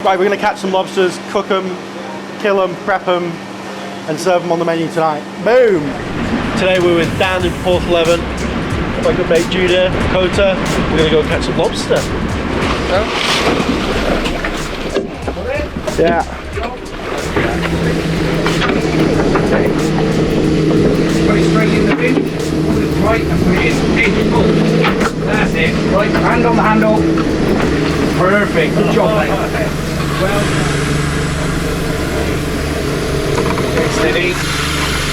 Right, we're going to catch some lobsters, cook them, kill them, prep them, and serve them on the menu tonight. Boom! Today we're with Dan in Porthleven, my good mate Jude, Kota. We're going to go catch some lobster. Yeah. Put it straight in the bin, put it right and put it in. Pull. That's it. Right, hand on the handle. Perfect. Good job, mate. Well done. Okay, steady.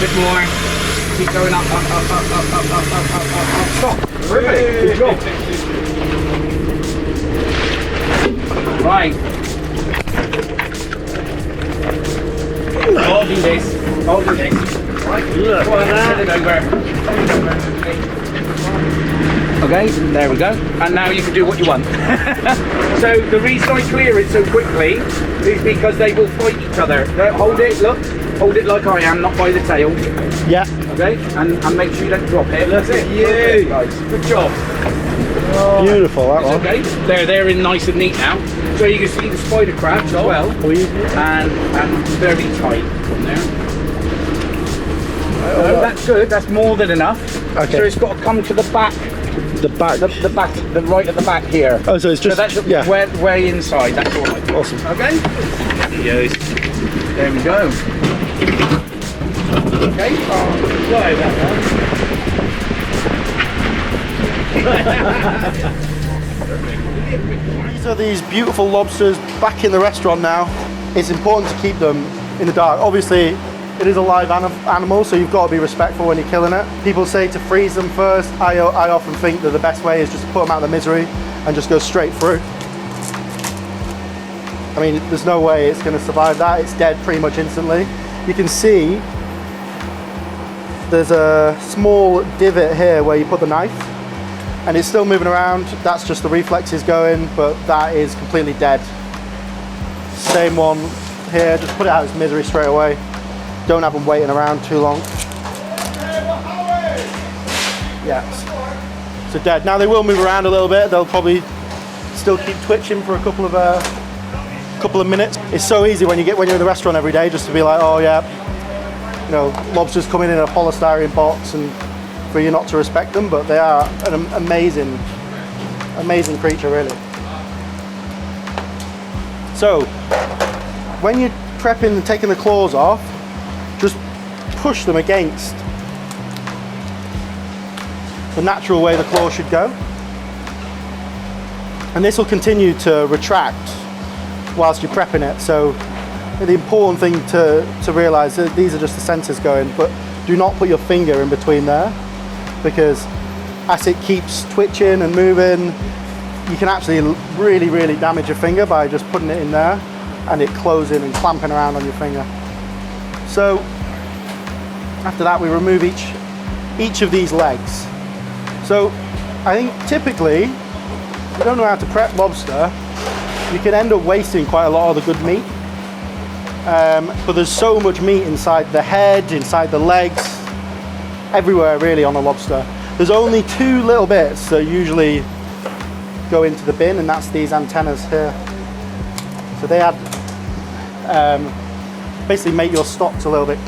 Bit more. Keep going up, up, up, up, up, up, up, up, up, up, up. Stop. Perfect. Good job. Right. I'll do this. I'll do this. Right. Go on, turn it over. Okay, there we go. And now you can do what you want. So the reason I clear it so quickly is because they will fight each other. Hold it, look. Hold it like I am, not by the tail. Yeah. Okay, and make sure you don't drop it. That's it. Yeah, guys. Good job. Oh, beautiful, that one. Okay, they're in nice and neat now. So you can see the spider crabs as well. And very tight from there. Oh, that's good. That's more than enough. Okay. So it's got to come to the back. The back. The back. The right at the back here. Oh, so it's just. So that's way inside. That's all right. Awesome. Okay. Yes. There we go. Okay. These are these beautiful lobsters back in the restaurant now. It's important to keep them in the dark. Obviously, it is a live animal, so you've got to be respectful when you're killing it. People say to freeze them first. I often think that the best way is just to put them out of the misery and just go straight through. I mean, there's no way it's going to survive that. It's dead pretty much instantly. You can see there's a small divot here where you put the knife, and it's still moving around. That's just the reflexes going, but that is completely dead. Same one here, just put it out of its misery straight away. Don't have them waiting around too long. Yeah, so dead. Now they will move around a little bit. They'll probably still keep twitching for a couple of minutes. It's so easy when you're in the restaurant every day just to be like, oh yeah, you know, lobsters coming in a polystyrene box and for you not to respect them, but they are an amazing creature, really. So when you're prepping and taking the claws off, just push them against the natural way the claw should go. And this will continue to retract whilst you're prepping it. So the important thing to realise that these are just the sensors going, but do not put your finger in between there, because as it keeps twitching and moving, you can actually really, really damage your finger by just putting it in there and it closing and clamping around on your finger. So after that, we remove each of these legs. So I think typically, if you don't know how to prep lobster, you can end up wasting quite a lot of the good meat. But there's so much meat inside the head, inside the legs, everywhere really on a lobster. There's only two little bits that usually go into the bin, and that's these antennas here. So they add, basically make your stocks a little bit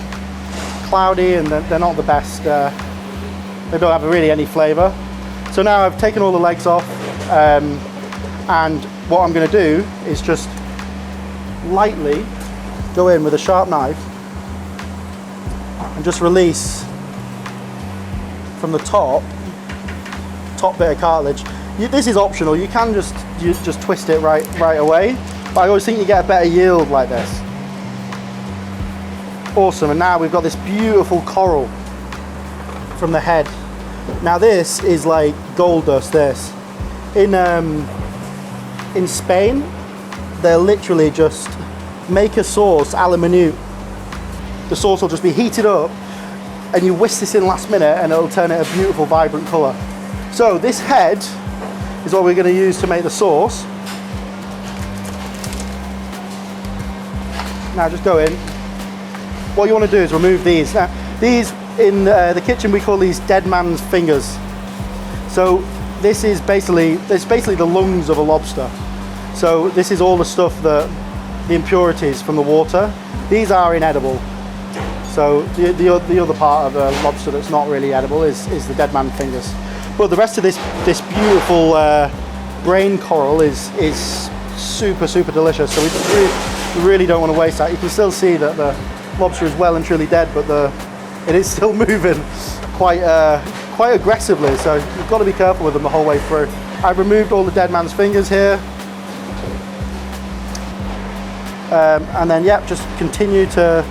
cloudy, and they're not the best. They don't have really any flavour. So now I've taken all the legs off, and what I'm going to do is just lightly go in with a sharp knife and just release from the top bit of cartilage. This is optional. You can just twist it right away, but I always think you get a better yield like this. Awesome. And now we've got this beautiful coral from the head. Now this is like gold dust. This in Spain, they'll literally just make a sauce a la minute. The sauce will just be heated up, and you whisk this in last minute, and it'll turn it a beautiful, vibrant colour. So this head is what we're going to use to make the sauce. Now just go in. What you want to do is remove these. Now these in the kitchen we call these dead man's fingers. So this is basically the lungs of a lobster. So this is all the stuff that the impurities from the water. These are inedible. So the other part of the lobster that's not really edible is the dead man fingers. But the rest of this beautiful brain coral is super delicious. So we really don't want to waste that. You can still see that the lobster is well and truly dead, but it is still moving quite aggressively. So you've got to be careful with them the whole way through. I've removed all the dead man's fingers here. And then, yep, just continue to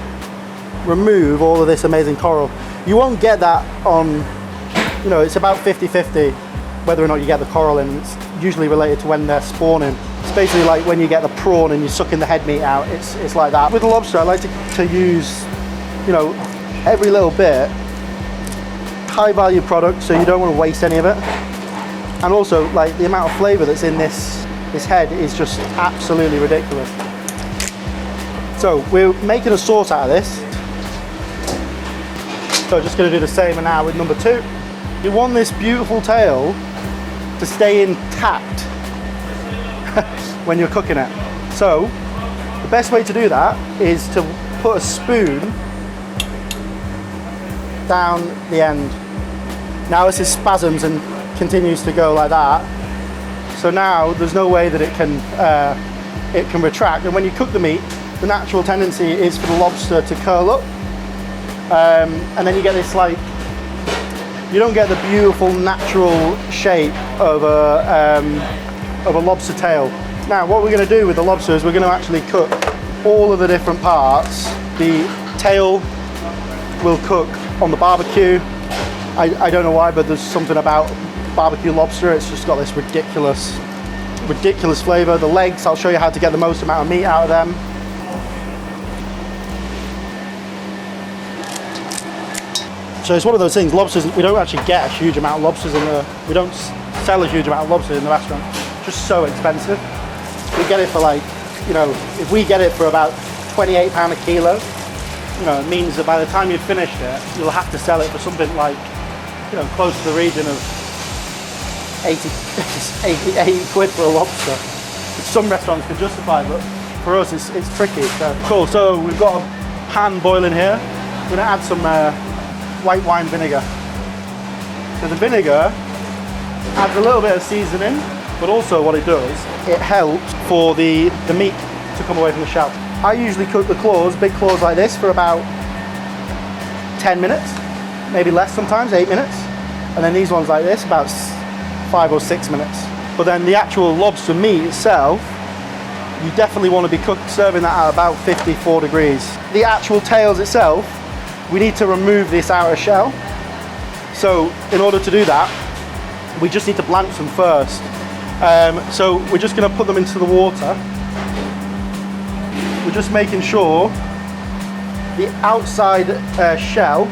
remove all of this amazing coral. You won't get that on, you know, it's about 50-50 whether or not you get the coral in. It's usually related to when they're spawning. It's basically like when you get the prawn and you're sucking the head meat out. It's like that. With the lobster, I like to use, you know, every little bit. High value product, so you don't want to waste any of it. And also, like, the amount of flavor that's in this head is just absolutely ridiculous. So we're making a sauce out of this. So just going to do the same now with number 2. You want this beautiful tail to stay intact when you're cooking it. So the best way to do that is to put a spoon down the end. Now this is spasms and continues to go like that. So now there's no way that it can retract. And when you cook the meat, the natural tendency is for the lobster to curl up, and then you get this, like, you don't get the beautiful natural shape of a lobster tail. Now what we're going to do with the lobster is we're going to actually cook all of the different parts. The tail will cook on the barbecue. I don't know why, but there's something about barbecue lobster, it's just got this ridiculous flavor. The legs, I'll show you how to get the most amount of meat out of them. So it's one of those things, lobsters, we don't actually get a huge amount of lobsters we don't sell a huge amount of lobsters in the restaurant. It's just so expensive. We get it for, like, you know, if we get it for about £28 a kilo, you know, it means that by the time you've finished it, you'll have to sell it for something like, you know, close to the region of 80 quid for a lobster. Which some restaurants can justify, but for us it's tricky. So cool, so we've got a pan boiling here. We're gonna add some white wine vinegar. So the vinegar adds a little bit of seasoning, but also what it does, it helps for the meat to come away from the shell. I usually cook the claws, big claws like this, for about 10 minutes, maybe less sometimes, 8 minutes. And then these ones like this, about 5 or 6 minutes. But then the actual lobster meat itself, you definitely want to be serving that at about 54 degrees. The actual tails itself, we need to remove this outer shell. So in order to do that, we just need to blanch them first. So we're just going to put them into the water. We're just making sure the outside shell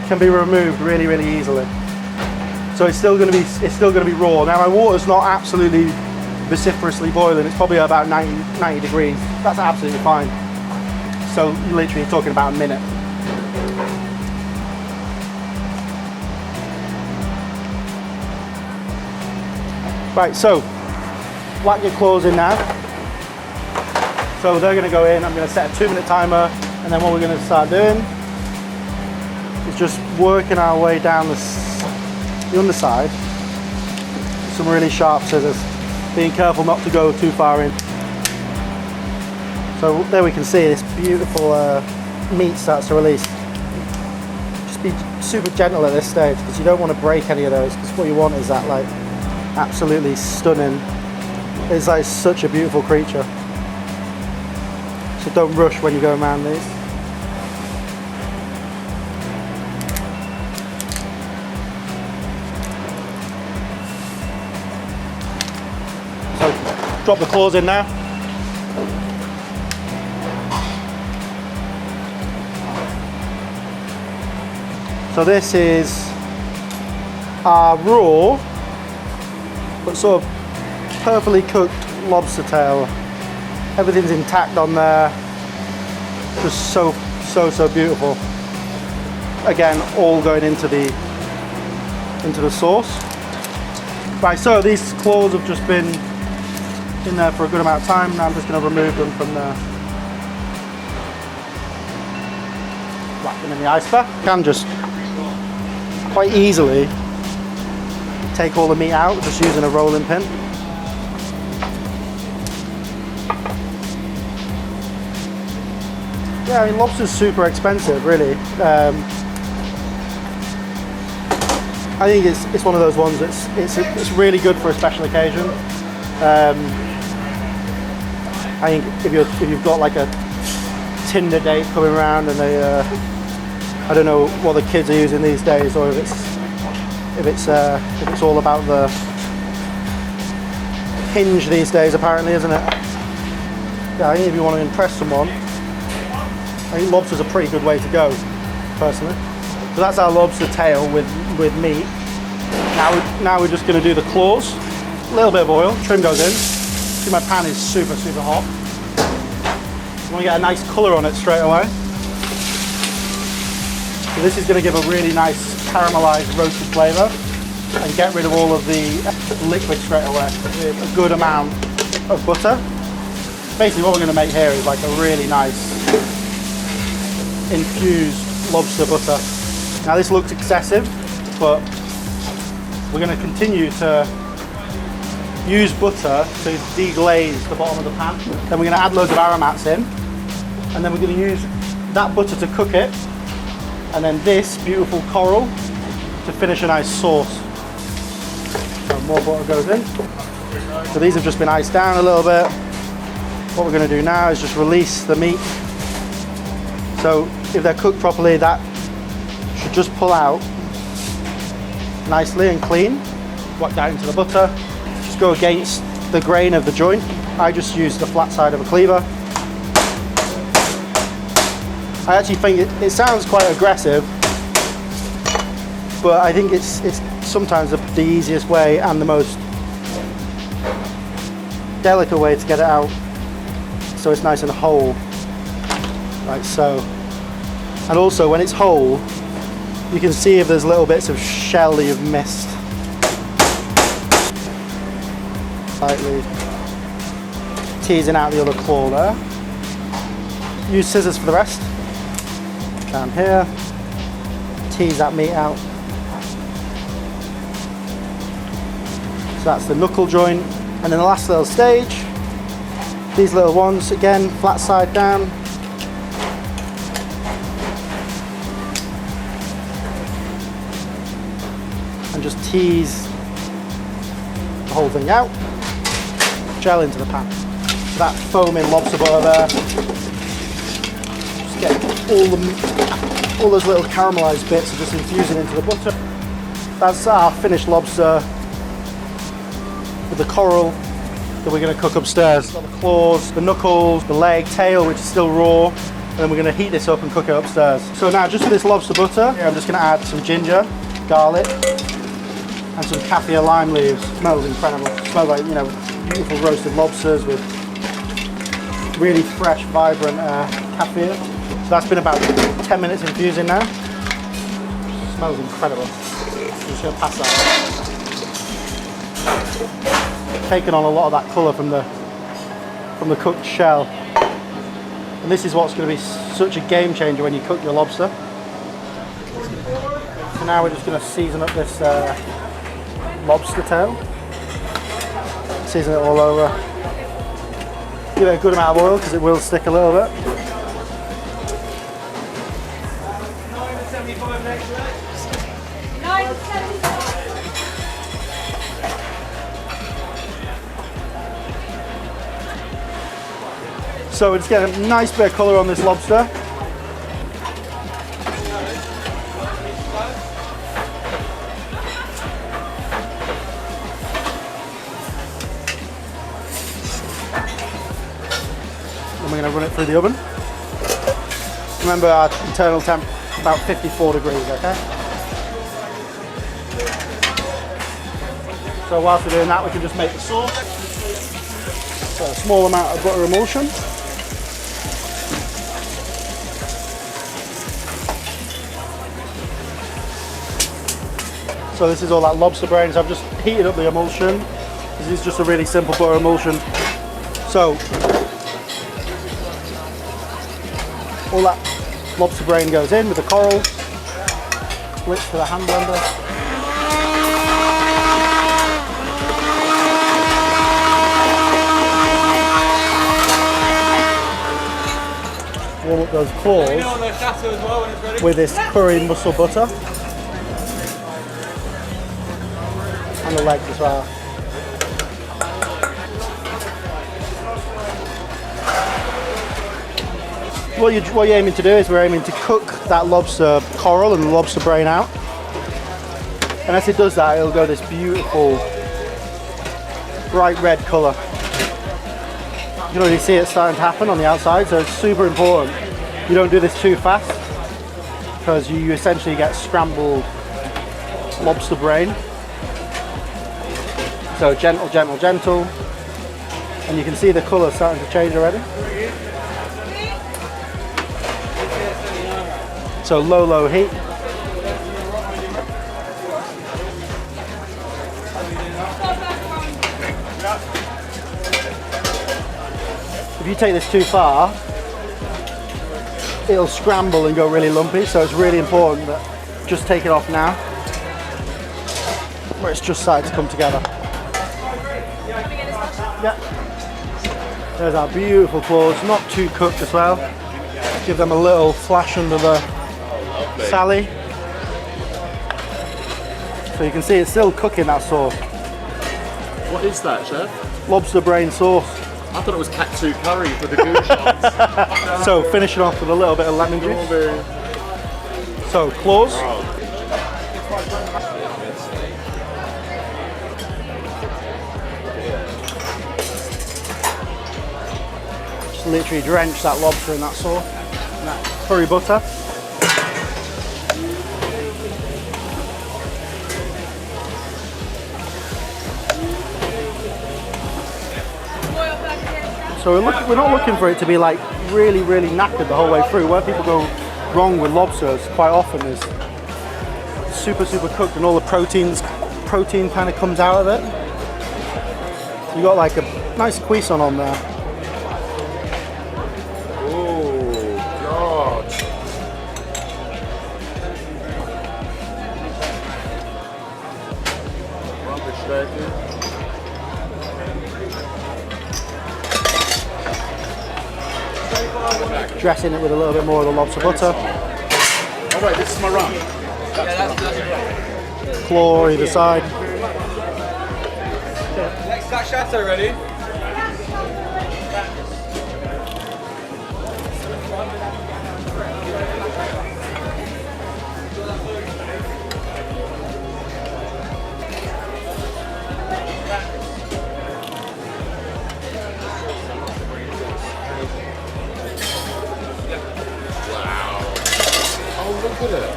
can be removed really easily. So it's still going to be raw. Now my water's not absolutely vociferously boiling. It's probably about 90 degrees. That's absolutely fine. So you're literally talking about a minute. Right, so whack your claws in now. So they're going to go in. I'm going to set a 2-minute timer, and then what we're going to start doing is just working our way down the underside with some really sharp scissors, being careful not to go too far in. So there we can see this beautiful meat starts to release. Just be super gentle at this stage, because you don't want to break any of those, because what you want is that, like, absolutely stunning. It's like such a beautiful creature. So don't rush when you go around these. So drop the claws in now. So this is our raw but sort of perfectly cooked lobster tail. Everything's intact on there. Just so beautiful. Again, all going into the sauce. Right, so these claws have just been in there for a good amount of time. Now I'm just going to remove them from there. Whack them in the ice bath. You can just quite easily take all the meat out just using a rolling pin. Yeah, I mean, lobster's super expensive, really. I think it's one of those ones that's it's really good for a special occasion. I think if you've got like a Tinder date coming around and they I don't know what the kids are using these days, or if it's all about the Hinge these days, apparently, isn't it? Yeah, I think if you want to impress someone, I think lobster's a pretty good way to go, personally. So that's our lobster tail with meat. Now we're just going to do the claws. A little bit of oil, trim goes in. See, my pan is super hot. You want to get a nice colour on it straight away. So this is going to give a really nice caramelised roasted flavour and get rid of all of the liquid straight away with a good amount of butter. Basically what we're going to make here is like a really nice infused lobster butter. Now this looks excessive, but we're going to continue to use butter to deglaze the bottom of the pan. Then we're going to add loads of aromats in, and then we're going to use that butter to cook it, and then this beautiful coral to finish a nice sauce. So more butter goes in. So these have just been iced down a little bit. What we're going to do now is just release the meat. So if they're cooked properly, that should just pull out nicely and clean. Whack that into the butter. Just go against the grain of the joint. I just use the flat side of a cleaver. I actually think it sounds quite aggressive, but I think it's sometimes the easiest way and the most delicate way to get it out, so it's nice and whole, like so. And also when it's whole, you can see if there's little bits of shell that you've missed. Slightly teasing out the other claw there. Use scissors for the rest. Down here, tease that meat out. So that's the knuckle joint. And then the last little stage, these little ones, again, flat side down. And just tease the whole thing out. Gel into the pan. So that foaming lobster butter there. Just get all those little caramelized bits are just infusing into the butter. That's our finished lobster with the coral that we're going to cook upstairs. Got the claws, the knuckles, the leg, tail, which is still raw, and then we're going to heat this up and cook it upstairs. So now, just for this lobster butter, I'm just going to add some ginger, garlic, and some kaffir lime leaves. Smells incredible. Smells like, you know, beautiful roasted lobsters with really fresh, vibrant kaffir. So that's been about 10 minutes infusing now. Smells incredible. I'm just going to pass that out. Taken on a lot of that colour from the cooked shell. And this is what's going to be such a game changer when you cook your lobster. So now we're just going to season up this lobster tail. Season it all over. Give it a good amount of oil because it will stick a little bit. So we're just getting a nice bit of colour on this lobster. And we're going to run it through the oven. Remember our internal temp, about 54 degrees, okay? So whilst we're doing that, we can just make the sauce. So a small amount of butter emulsion. So this is all that lobster brains. I've just heated up the emulsion. This is just a really simple butter emulsion. So all that lobster brain goes in with the coral, splits to the hand blender. Warm up those claws with this curry mussel butter. And the legs as well. What you're aiming to do is we're aiming to cook that lobster coral and the lobster brain out. And as it does that, it'll go this beautiful bright red colour. You can already see it starting to happen on the outside, so it's super important. You don't do this too fast because you essentially get scrambled lobster brain. So gentle, gentle, gentle. And you can see the colour starting to change already. So low, low heat. If you take this too far, it'll scramble and go really lumpy, so it's really important that just take it off now, where it's just starting to come together. Yeah. There's our beautiful claws, not too cooked as well. Give them a little flash under the Sally. So you can see it's still cooking that sauce. What is that, chef? Lobster brain sauce. I thought it was katsu curry for the good shots. So finishing off with a little bit of lemon juice. So claws. Just literally drench that lobster in that sauce, and that curry butter. So we're not looking for it to be like really, really knackered the whole way through. Where people go wrong with lobsters quite often is super, super cooked and all the protein kind of comes out of it. You got like a nice cuisson on there. Oh, God. Rubbish there, dude. Dressing it with a little bit more of the lobster butter. Oh wait, this is my rum. That's Claw either side. Next chateau ready? Look at it.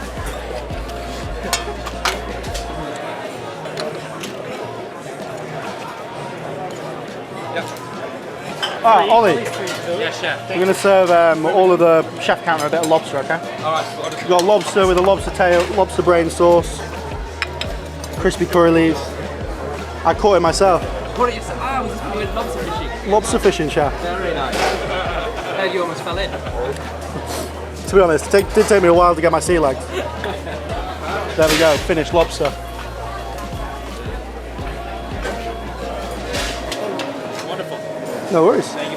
Alright, Ollie, Yes, chef. we're going to serve all of the chef counter a bit of lobster, okay? Alright, We've got lobster with a lobster tail, lobster brain sauce, crispy curry leaves. I caught it myself. What are you saying? I was just putting in lobster fishing. Lobster fishing, chef. Very nice. Heard you almost fell in. To be honest, it did take me a while to get my sea legs. There we go, finished lobster. Wonderful. No worries. Thank you